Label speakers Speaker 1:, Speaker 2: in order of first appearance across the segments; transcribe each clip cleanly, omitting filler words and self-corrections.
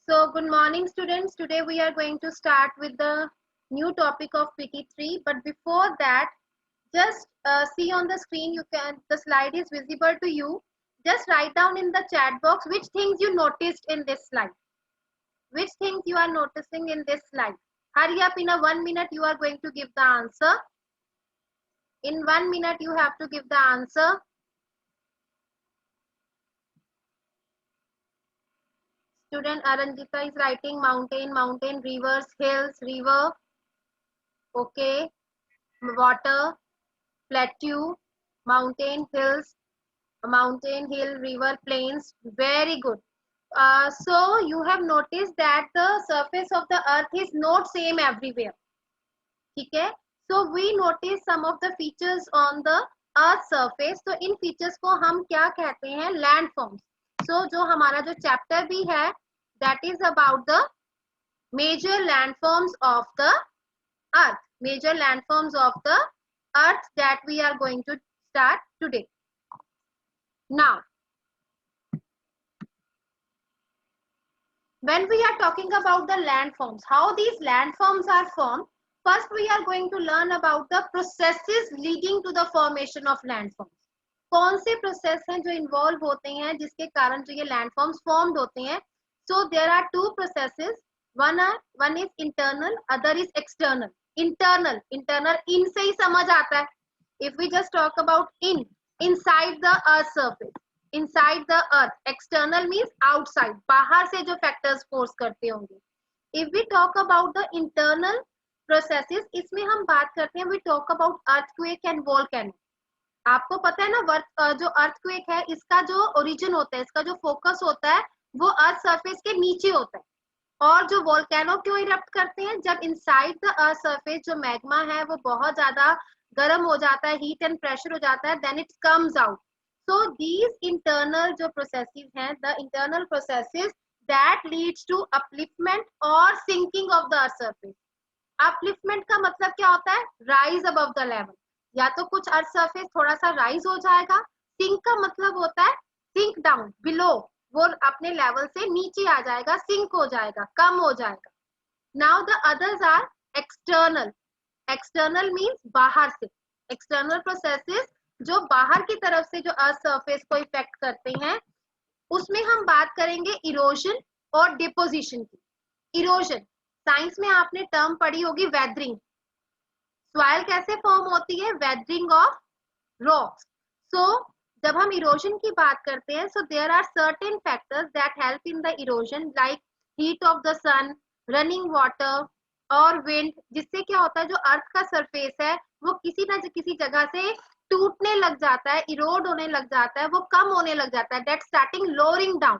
Speaker 1: So good morning students. Today we are going to start with the new topic of PT3. But before that, just see on the screen, the slide is visible to you. Just write down in the chat box which things you noticed in this slide. Which things you are noticing in this slide. Hurry up, in a 1 minute you are going to give the answer. In 1 minute you have to give the answer. Student Aranjita is writing mountain, mountain, rivers, hills, river. Okay. Water, plateau, mountain, hills, mountain, hill, river, plains. Very good. So you have noticed that the surface of the earth is not same everywhere. ठीक है? So we notice some of the features on the earth surface. तो इन features को हम क्या कहते हैं? Landforms. So जो हमारा जो chapter भी है, that is about the major landforms of the earth. Major landforms of the earth that we are going to start today. Now, when we are talking about the landforms, how these landforms are formed, first we are going to learn about the processes leading to the formation of landforms. कौन से process हैं जो involve होते हैं जिसके कारण जो ये landforms formed होते हैं? So there are two processes. One is internal, other is external. Internal in से ही समझ आता है. If we just talk about inside the earth surface, inside the earth, external means outside, बाहर से जो factors force करते होंगे. If we talk about the internal processes, इसमें हम बात करते हैं, we talk about earthquake and volcano. आपको पता है ना, जो earthquake है इसका जो origin होता है, इसका जो focus होता है वो earth surface के नीचे होता है. और जो volcano क्यों erupt करते हैं? जब inside the earth surface जो magma है वो बहुत ज्यादा गर्म हो जाता है, heat and pressure हो जाता है, then it comes out. So these internal जो processes हैं, the internal processes that leads to upliftment or sinking of the earth surface. Upliftment का मतलब क्या होता है? Rise above the level. या तो कुछ earth surface थोड़ा सा rise हो जाएगा. Sink का मतलब होता है sink down, below. वो अपने लेवल से नीचे आ जाएगा, सिंक हो जाएगा, कम हो जाएगा. Now the others are external. External means बाहर से. एक्सटर्नल प्रोसेसेस जो बाहर की तरफ से जो अर्थ सरफेस को इफेक्ट करते हैं, उसमें हम बात करेंगे इरोजन और डिपोजिशन की. इरोजन साइंस में आपने टर्म पढ़ी होगी, वेदरिंग. सॉइल कैसे फॉर्म होती है? Weathering of rocks. सो जब हम इरोजन की बात करते हैं, so there are certain factors that help in the erosion, like heat of the sun, running water और विंड. जिससे क्या होता है, जो अर्थ का सरफेस है वो किसी ना किसी जगह से टूटने लग जाता है, इरोड होने लग जाता है, वो कम होने लग जाता है, दैट स्टार्टिंग लोअरिंग डाउन.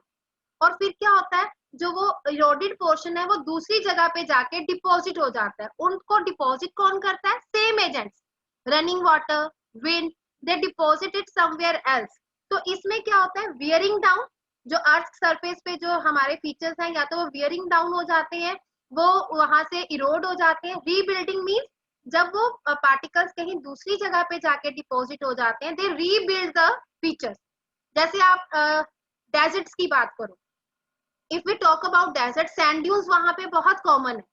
Speaker 1: और फिर क्या होता है, जो वो इरोडेड पोर्शन है वो दूसरी जगह पे जाके डिपॉजिट हो जाता है. उनको डिपॉजिट कौन करता है? Same agents, running water, wind, they deposit it somewhere else. तो इसमें क्या होता है? wearing down. जो अर्थ सरफेस पे जो हमारे फीचर्स हैं, या तो वो wearing down हो जाते हैं, वो वहां से इरोड हो जाते हैं. रीबिल्डिंग मीन्स जब वो पार्टिकल्स कहीं दूसरी जगह पे जाके डिपॉजिट हो जाते हैं, दे रीबिल्ड द फीचर्स. जैसे आप डेजर्ट्स की बात करो, if we talk about desert, sand dunes वहां पे बहुत कॉमन है.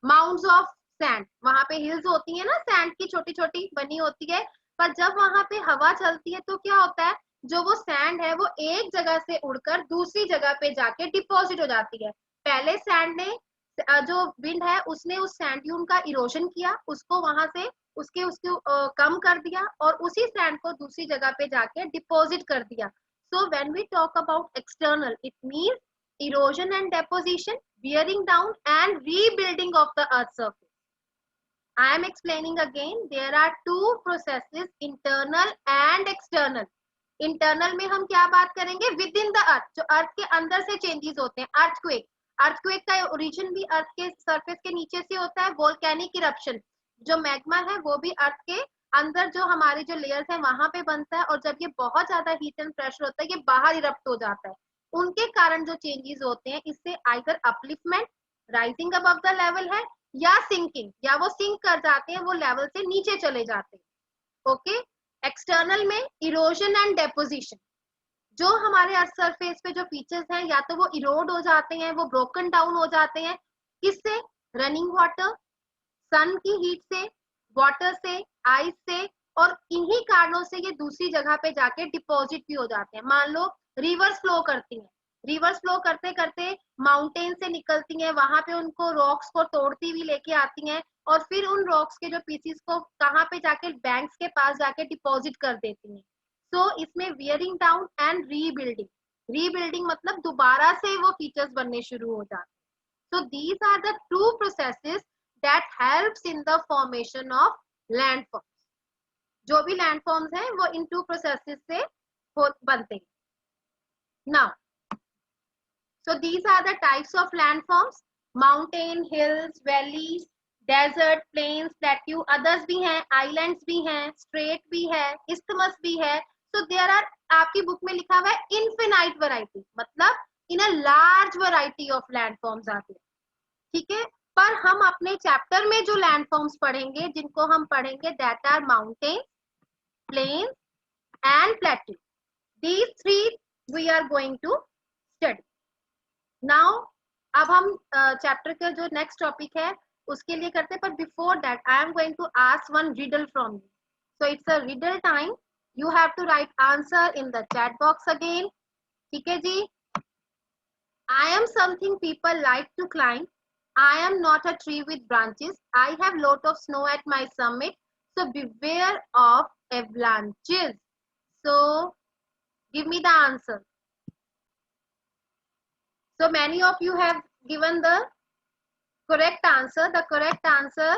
Speaker 1: माउंट्स ऑफ सैंड, वहां पे हिल्स होती है ना, सैंड की छोटी छोटी बनी होती है. पर जब वहां पे हवा चलती है तो क्या होता है, जो वो सैंड है वो एक जगह से उड़कर दूसरी जगह पे जाके डिपॉजिट हो जाती है. पहले सैंड ने जो विंड है उसने उस सैंड ड्यून का इरोजन किया, उसको वहां से उसके कम कर दिया और उसी सैंड को दूसरी जगह पे जाके डिपॉजिट कर दिया. So when we talk about external, it means erosion and deposition, wearing down and rebuilding of the earth surface. I am explaining again. There are two processes, internal and external. Internal में हम क्या बात करेंगे? Within the earth, जो अर्थ के अंदर से changes होते हैं. अर्थक्वेक, अर्थक्वेक का ओरिजिन भी अर्थ के सरफेस के नीचे से होता है. वोल्केनिक इरप्शन, जो मैग्मा है वो भी अर्थ के अंदर जो हमारे जो लेयर्स है वहां पे बनता है, और जब ये बहुत ज्यादा हीट एंड प्रेशर होता है ये बाहर इरप्ट हो जाता है. उनके कारण जो चेंजेस होते हैं, इससे either upliftment, rising above the level है, या सिंकिंग, या वो सिंक कर जाते हैं, वो लेवल से नीचे चले जाते हैं. ओके. एक्सटर्नल में इरोजन एंड डेपोजिशन. जो हमारे अर्थ सरफेस पे जो फीचर्स हैं या तो वो इरोड हो जाते हैं, वो ब्रोकन डाउन हो जाते हैं, किससे? रनिंग वाटर, सन की हीट से, वाटर से, आइस से, और इन्हीं कारणों से ये दूसरी जगह पे जाके डिपॉजिट भी हो जाते हैं। मान लो रिवर्स फ्लो करती हैं, रिवर्स फ्लो करते करते माउंटेन से निकलती हैं, वहां पे उनको रॉक्स को तोड़ती हुई लेके आती हैं, और फिर उन रॉक्स के जो पीसीस को कहाँ पे जाके बैंक्स के पास जाके डिपॉजिट कर देती हैं। सो इसमें wearing down and rebuilding, rebuilding मतलब दोबारा से वो फीचर्स बनने शुरू हो जाते हैं। So these are the two processes that helps in the formation of landforms. जो भी landforms हैं वो इन टू प्रोसेसेस से बनते हैं. Now, so these are the types of landforms: mountain, hills, valleys, desert, plains, plateau. Others भी हैं, islands भी हैं, strait भी है, isthmus भी है. So there are, आपकी बुक में लिखा हुआ है infinite variety, मतलब in a large variety of landforms आते हैं. ठीक है, पर हम अपने चैप्टर में जो लैंडफॉर्म्स पढ़ेंगे, जिनको हम पढ़ेंगे, that are mountain, plain and plateau. These three we are going to study. Now अब हम चैप्टर का जो नेक्स्ट टॉपिक है उसके लिए करते हैं, पर before that I am going to ask one riddle from you. So it's a riddle time. You have to write answer in the chat box again. ठीक है जी. I am something people like to climb. I am not a tree with branches. I have lot of snow at my summit. So beware of avalanches. So give me the answer. So many of you have given the correct answer. The correct answer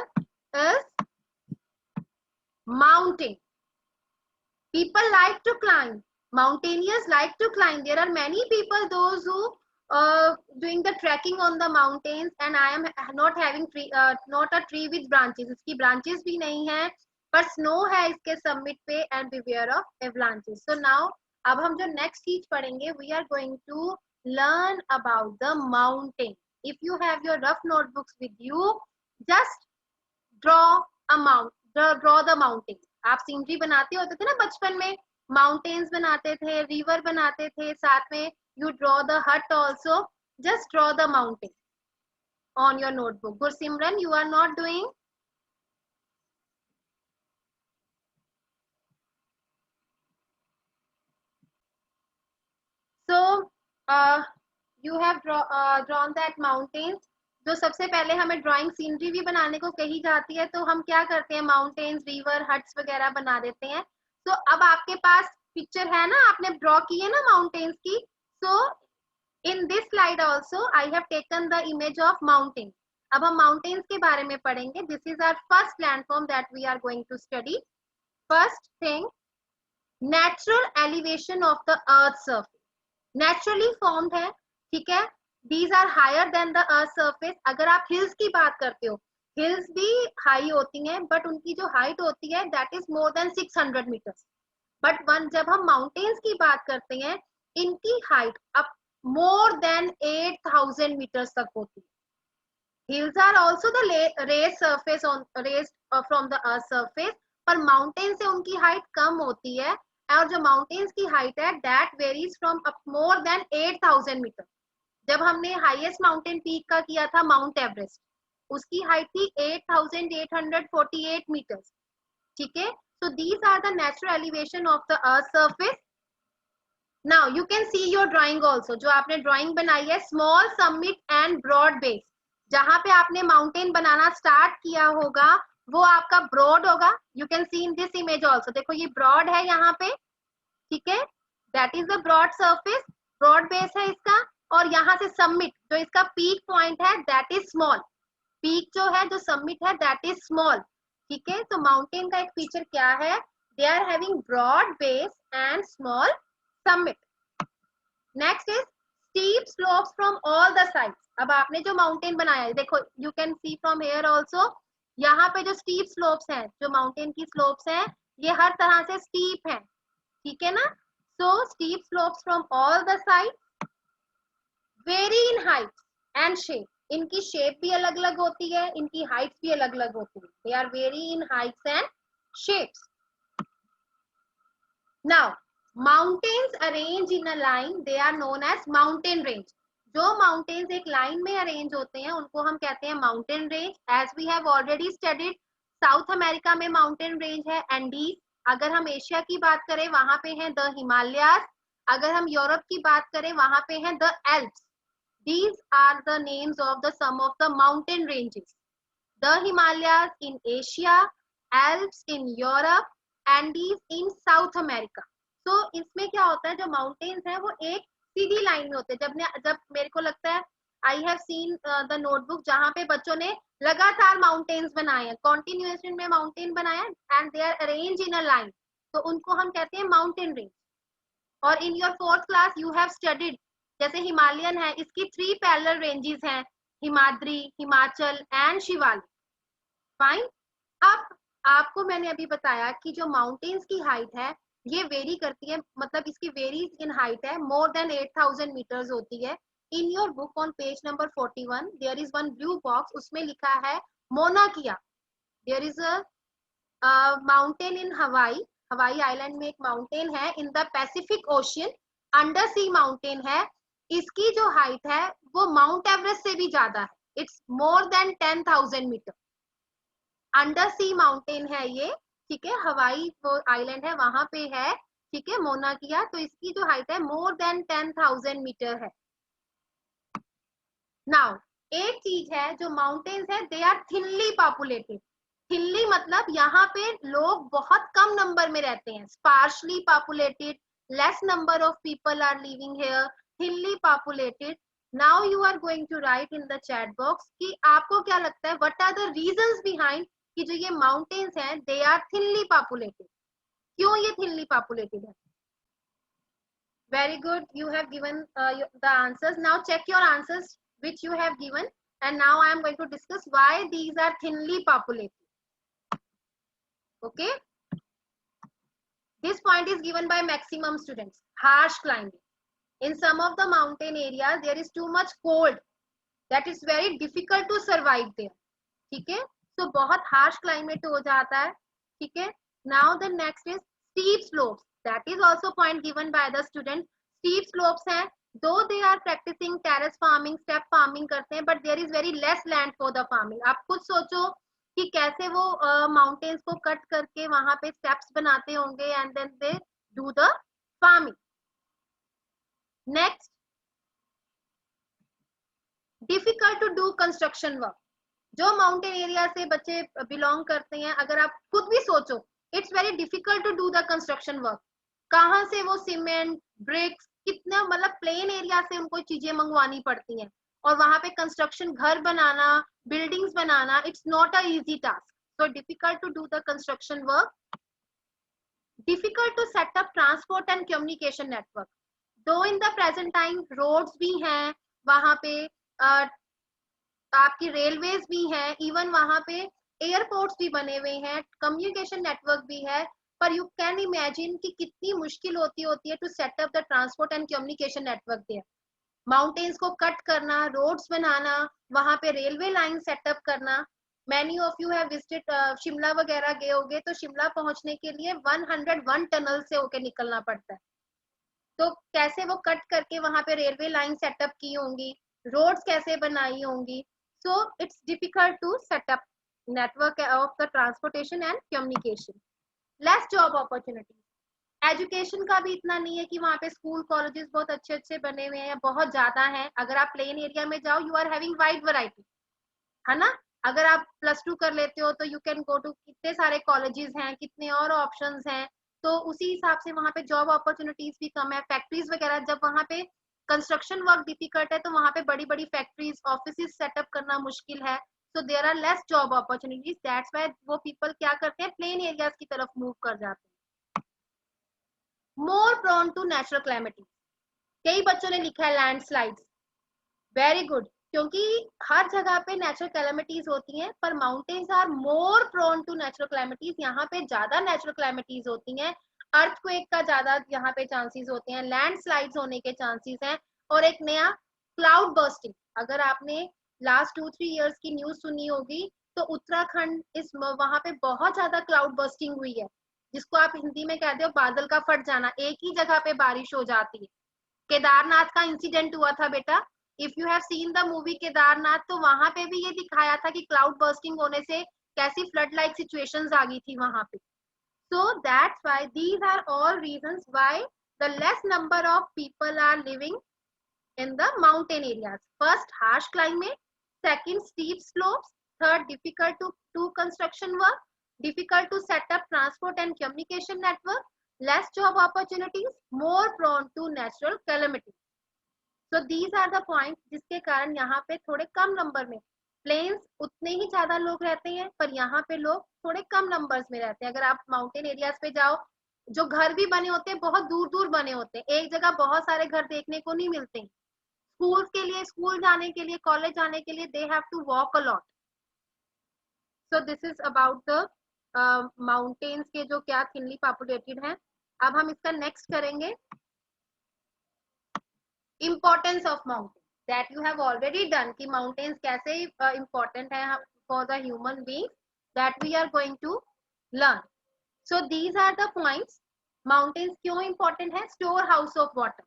Speaker 1: is mountain. People like to climb. Mountaineers like to climb. There are many people, those who doing the trekking on the mountains, and I am not having tree, not a tree with branches. इसकी branches भी नहीं है, पर snow है इसके summit पे, and beware of avalanches. So now अब हम जो next चीज पढ़ेंगे, we are going to learn about the mountain. If you have your rough notebooks with you, just draw a mount, draw the mountain. आप scenery बनाते होते थे ना बचपन में, माउंटेन्स बनाते थे, रिवर बनाते थे, साथ में you draw the hut also. Just draw the mountain on your notebook. Gursimran, you are not doing? So you have drawn that mountains. जो सबसे पहले हमें ड्राइंग सीनरी भी बनाने को कही जाती है, तो हम क्या करते हैं, माउंटेन्स, रिवर, हट्स वगैरह बना देते हैं. तो अब आपके पास पिक्चर है ना, आपने ड्रॉ की है ना माउंटेन्स की. सो in this slide also I have taken the image of mountain. अब हम mountains के बारे में पढ़ेंगे. This is our first landform that we are going to study. First thing, natural elevation of the earth surface. Naturally formed है, ठीक है. These are higher than the earth surface. अगर आप hills की बात करते हो, hills भी high होती हैं, but उनकी जो height होती है that is more than 600 meters. But जब हम mountains की बात करते हैं, इनकी height up more than 8,000 meters तक होती है. Hills are also the raised surface on raised from the earth surface, पर mountain से उनकी height कम होती है, और जो mountains की height है that varies from up more than 8,000 meters. जब हमने highest mountain peak का किया था Mount Everest, उसकी height थी 8,848 meters. ठीक है. So these are the natural elevation of the earth surface. Now you can see your drawing also. जो आपने drawing बनाई है, small summit and broad base. जहां पे आपने mountain बनाना start किया होगा, वो आपका broad होगा. You can see in this image also. देखो ये broad है यहाँ पे, ठीक है. That is the broad surface, broad base है इसका. और यहाँ से summit, जो इसका peak point है, that is small. Peak जो है, जो summit है, that is small. ठीक है. तो mountain का एक feature क्या है? They are having broad base and small summit. Next is steep slopes from all the sides. अब आपने जो mountain बनाया है, देखो you can see from here also, यहाँ पे जो steep slopes हैं, जो mountain की slopes हैं, ये हर तरह से steep हैं, ठीक है ना. So steep slopes from all the sides, vary in height and shape. इनकी shape भी अलग अलग होती है, इनकी heights भी अलग अलग होती है. They are vary in heights and shapes. Now mountains arrange in a line they are known as mountain range. जो माउंटेन्स एक लाइन में अरेंज होते हैं उनको हम कहते हैं mountain range. As we have already studied, South America में माउंटेन रेंज है एंडीज। अगर हम एशिया की बात करें वहां पे है द हिमालयाज। अगर हम यूरोप की बात करें वहां पे है the Alps. These are the names of the some of the mountain ranges. The Himalayas in Asia, Alps in Europe, Andes in South America. So इसमें क्या होता है, जो mountains है वो एक सीधी लाइन में होते हैं। जब मेरे को लगता है I have seen the notebook जहाँ पे बच्चों ने लगातार mountains बनाए हैं, continuation में mountain बनाया and they are arranged in a line, तो उनको हम कहते हैं mountain range। और in your fourth class you have studied, जैसे हिमालयन है इसकी 3 पैरेलल रेंजेस हैं, हिमाद्री, हिमाचल एंड शिवालिक। फाइन। अब आपको मैंने अभी बताया कि जो माउंटेन्स की हाइट है ये वेरी करती है, मतलब इसकी वेरीज इन हाइट है, मोर देन 8000 मीटर्स होती है। In your book on page number 41 there is one blue box, उसमें लिखा है Mauna Kea. There is a mountain in Hawaii, Hawaii island में एक माउंटेन है in the Pacific Ocean, under sea mountain है। इसकी जो हाइट है वो माउंट एवरेस्ट से भी ज्यादा है, it's more than 10,000 metre. Under sea mountain है ये, ठीक है, हवाई वो आइलैंड है वहां पे है, ठीक है, मोना किया। तो इसकी जो हाइट है मोर देन 10,000 मीटर है। नाउ एक चीज है, जो माउंटेन्स है they are thinly populated. Thinly मतलब यहाँ पे लोग बहुत कम नंबर में रहते हैं, sparsely populated, less number of people are living here, thinly populated. Now you are going to write in the chat box कि आपको क्या लगता है, what are the reasons behind कि जो ये माउंटेन्स हैं दे आर थिनली पॉपुलेटेड, क्यों ये थिनली पॉपुलेटेड है। Very good, you have given the answers. Now check your answers which you have given, and now I am going to discuss why these are thinly populated. Okay, this point is given by maximum students. Harsh climbing, in some of the mountain areas there is too much cold that is very difficult to survive there, ठीक है, so बहुत harsh climate हो जाता है, ठीक है। Now the next is steep slopes, that is also point given by the student. steep slopes हैं, though they are practicing terrace farming, step farming करते हैं, but there is very less land for the farming. आप खुद सोचो कि कैसे वो mountains को कट करके वहां पे स्टेप्स बनाते होंगे and then they do the farming. Next, difficult to do construction work. जो माउंटेन एरिया से बच्चे बिलोंग करते हैं, अगर आप खुद भी सोचो, it's very difficult to do the construction work. कहाँ से वो सीमेंट, ब्रिक्स, कितना, मतलब प्लेन एरिया से उनको चीजें मंगवानी पड़ती हैं, और वहां पे कंस्ट्रक्शन, घर बनाना, बिल्डिंग्स बनाना, it's not a easy task. So difficult to do the construction work. Difficult to set up transport and communication network. Though in the present time roads भी हैं वहां पे, आपकी रेलवेज भी हैं, इवन वहां पे एयरपोर्ट्स भी बने हुए हैं, कम्युनिकेशन नेटवर्क भी है, पर यू कैन इमेजिन कि कितनी मुश्किल होती है to set up the transport and communication network there. Mountains को कट करना, रोड्स बनाना, वहां पे रेलवे लाइन सेटअप करना। Many of you have visited Shimla वगैरह गए होंगे, तो शिमला पहुंचने के लिए 101 टनल से होके निकलना पड़ता है, तो कैसे वो कट करके वहां पे रेलवे लाइन सेटअप की होंगी, रोड्स कैसे बनाई होंगी। So it's difficult to setup network of the transportation and communication. Less job opportunities, education का भी इतना नहीं है कि वहाँ पे स्कूल कॉलेजेस बहुत अच्छे अच्छे बने हुए हैं, बहुत ज्यादा हैं। अगर आप प्लेन एरिया में जाओ, you are having wide variety, है ना। अगर आप +2 कर लेते हो तो यू कैन गो टू, कितने सारे कॉलेजेस हैं, कितने और ऑप्शंस हैं, तो उसी हिसाब से वहाँ पे जॉब अपॉर्चुनिटीज भी कम है। फैक्ट्रीज वगैरह, जब वहाँ पे कंस्ट्रक्शन वर्क डिफिकल्ट है तो वहाँ पे बड़ी बड़ी फैक्ट्रीज, ऑफिस सेटअप करना मुश्किल है, so there are less job opportunities, that's why वो पीपल क्या करते हैं, प्लेन एरियाज की तरफ मूव कर जाते हैं। More prone to natural calamities, कई बच्चों ने लिखा है लैंडस्लाइड्स, वेरी गुड, क्योंकि हर जगह पे नेचुरल कैलेमिटीज होती हैं, पर mountains are more prone to natural calamities, यहाँ पे ज्यादा नेचुरल कैलेमिटीज होती हैं, अर्थक्वेक का ज्यादा यहाँ पे चांसेस होते हैं, लैंडस्लाइड्स होने के चांसेस हैं, और एक नया क्लाउड बर्स्टिंग। अगर आपने लास्ट 2-3 इयर्स की न्यूज सुनी होगी तो उत्तराखंड इस वहां पे बहुत ज्यादा क्लाउड बर्स्टिंग हुई है, जिसको आप हिंदी में कहते हो बादल का फट जाना, एक ही जगह पे बारिश हो जाती है। केदारनाथ का इंसिडेंट हुआ था बेटा, if you have seen the movie Kedarnath, तो वहां पे भी ये दिखाया था कि क्लाउड बर्स्टिंग होने से कैसी फ्लड लाइक सिचुएशंस आ गई थी वहां पे। So that's why these are all reasons why the less number of people are living in the mountain areas. First, harsh climate. Second, steep slopes. Third, difficult to do construction work. Difficult to set up transport and communication network. Less job opportunities. More prone to natural calamities. So these are the points जिसके कारण यहाँ पे थोड़े कम number में, planes उतने ही ज्यादा लोग रहते हैं पर यहाँ पे लोग थोड़े कम नंबर्स में रहते हैं। अगर आप माउंटेन एरियाज पे जाओ, जो घर भी बने होते हैं बहुत दूर दूर बने होते हैं, एक जगह बहुत सारे घर देखने को नहीं मिलते। स्कूल के लिए, स्कूल जाने के लिए, कॉलेज जाने के लिए they have to walk a lot. So this is about the mountains के जो क्या थिनली पॉपुलेटेड हैं। अब हम इसका नेक्स्ट करेंगे, importance of mountain, that you have already done कि माउंटेन्स कैसे इम्पोर्टेंट है for the human being, that we are going to learn. So these are the points. Mountains क्यों इंपॉर्टेंट है? Store house of water,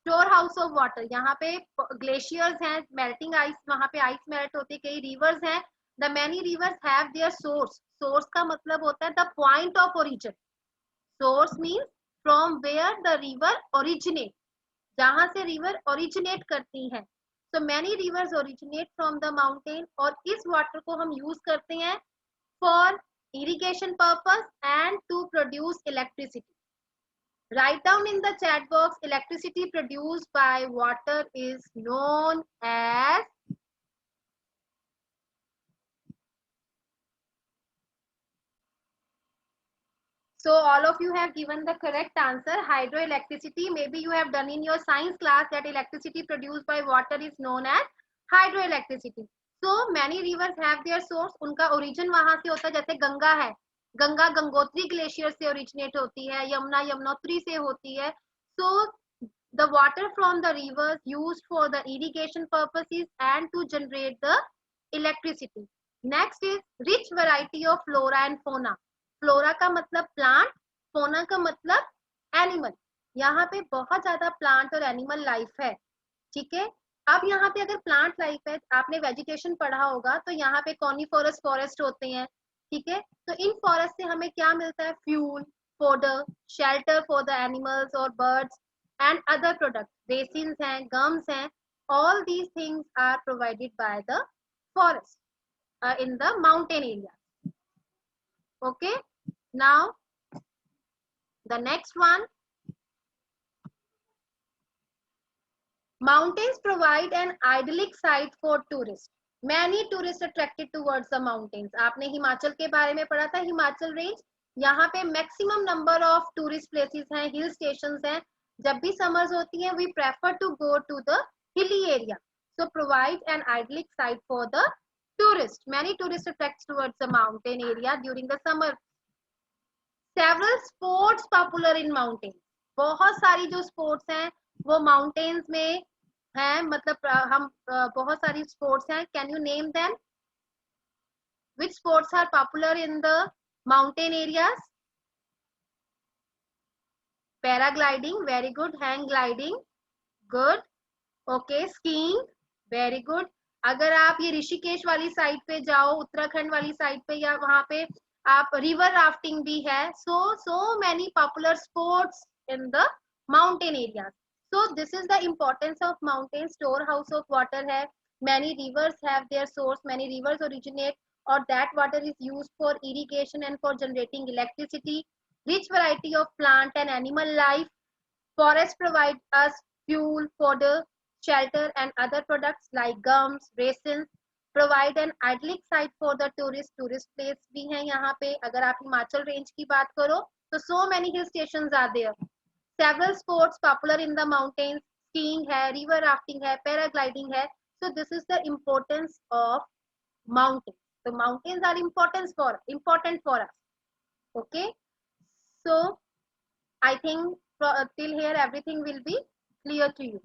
Speaker 1: store house of water, यहाँ पे glaciers हैं, melting ice, वहां पे आइस मेल्ट होती है, कई रिवर्स हैं। The many rivers have their source, source का मतलब होता है the point of origin. Source means from where the river originate, जहां से रिवर ओरिजिनेट करती हैं। So many rivers originate from the mountain, और इस वाटर को हम यूज करते हैं for irrigation purpose and to produce electricity. Write down in the chat box, electricity produced by water is known as, so all of you have given the correct answer, hydroelectricity. Maybe you have done in your science class that electricity produced by water is known as hydroelectricity. So many rivers have their source, उनका origin वहां से होता है। जैसे गंगा है, Ganga Gangotri glacier से originate होती है, यमुना यमुनोत्री से होती है। So the water from the rivers used for the irrigation purposes and to generate the electricity. Next is rich variety of flora and fauna. Flora का मतलब प्लांट, फोना का मतलब एनिमल। यहाँ पे बहुत ज्यादा प्लांट और एनिमल लाइफ है, ठीक है। अब यहाँ पे अगर प्लांट लाइफ है, आपने वेजिटेशन पढ़ा होगा, तो यहाँ पे कॉनिफोरस फॉरेस्ट होते हैं, ठीक है। तो इन फॉरेस्ट से हमें क्या मिलता है? Fuel, fodder, shelter for the animals और बर्ड्स एंड अदर प्रोडक्ट्स, रेसिन्स हैं, गम्स हैं, all these things are provided by the forest in the mountain area. Okay, now the next one, mountains provide an idyllic site for tourists. Many tourists attracted towards the mountains. आपने हिमाचल के बारे में पढ़ा था, Himachal range, यहाँ पे maximum number of tourist places हैं, hill stations हैं। जब भी समर्स होती हैं, we prefer to go to the hilly area. So provide an idyllic site for the tourists. Many tourists attract towards the mountain area during the summer. Several sports popular in mountains. बहुत सारी जो sports हैं वो mountains में हैं, मतलब हम बहुत सारी स्पोर्ट्स हैं। Can you name them? Which sports are popular in the mountain areas? Paragliding, very good. Hang gliding, good. Okay, skiing, very good. अगर आप ये ऋषिकेश वाली साइड पे जाओ, उत्तराखंड वाली साइड पे, या वहां पे आप रिवर राफ्टिंग भी है। so many popular sports in the mountain areas. So this is the importance of mountain. Storehouse of water है, many rivers have their source, many rivers originate, or that water is used for irrigation and for generating electricity. Rich variety of plant and animal life. Forests provide us fuel, fodder, shelter and other products like gums, raisins. Provide an idyllic site for the tourist. Tourist place भी हैं यहाँ पे। अगर आप Himachal range की बात करो तो so many hill stations are there. Several sports popular in the mountains. Skiing है, river rafting है, paragliding है. So this is the importance of mountains. The mountains are important for us. Okay. So I think till here everything will be clear to you.